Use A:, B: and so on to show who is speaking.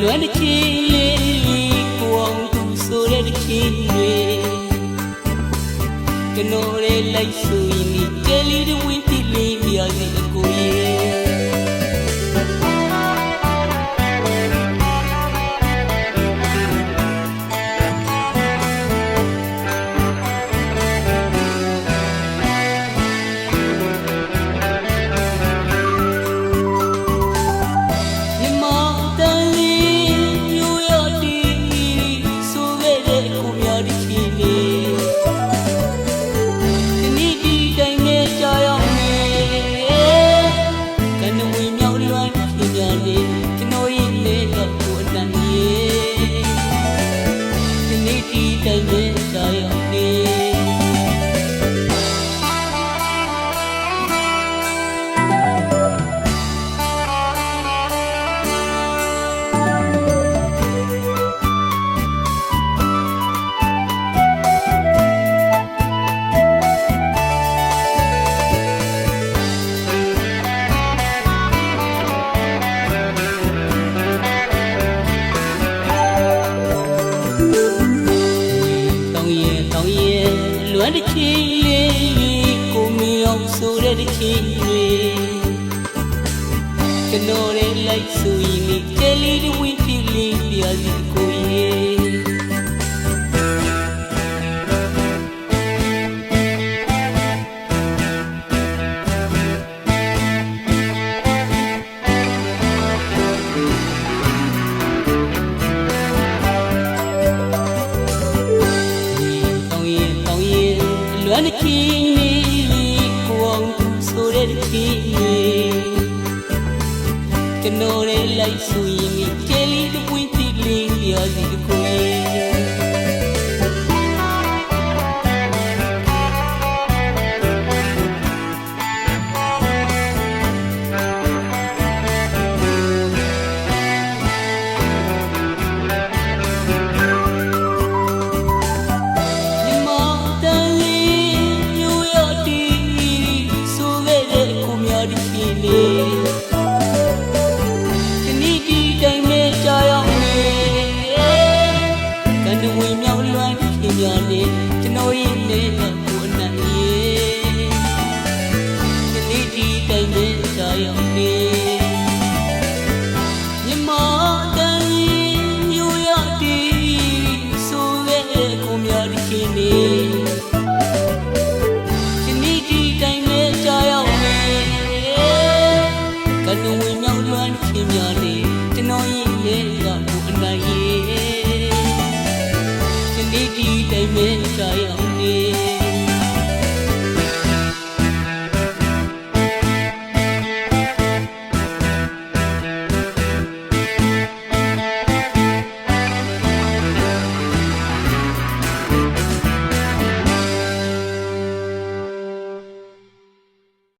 A: လွမ်းတစ်ချင်းလေးကိုအောင်သူဆိုတဲ့တစ်ချင်းတွေကျွန်တော်ရဲ့လိုက်ဆိုရင်ဒီကလေးတွေဝင်တိလေးပြရစီအကိုရဲ့လွမ်းတစ်ချင်းလေးကိုမီအောင်ဆိုတဲ့တစ်ချင်းတွေကျွန်တော်ရဲ့လိုက်ဆိုရင်ဒီကလေးတွေဝင်တိလေးပြရစီအကိုရဲ့လွမ်းတစ်ချင်းလေးကိုအောင်ဆိုတဲ့တစ်ချင်းလေးကျွန်တော်ရဲ့လိုက်ဆိုရင်ဒီကလေးတွေဝင်တိလေးပြရစီအကိုရဲ့ကျွန်တော်ရဲ့လေးကကိုအနိုင်ရဲ့ဒီနေ့ဒီတိုင်းနဲ့ကြာရောက်နေမြမတန်မျိုးရတီဆိုရဲ့ကိုများဒီခင်နေဒီနေ့ဒီတိုင်းနဲ့ကြာရောက်နေကနဝင်မြောက်လွမ်းခင်များနေကျွန်တော်ရဲ့လေးကကိုအနိုင်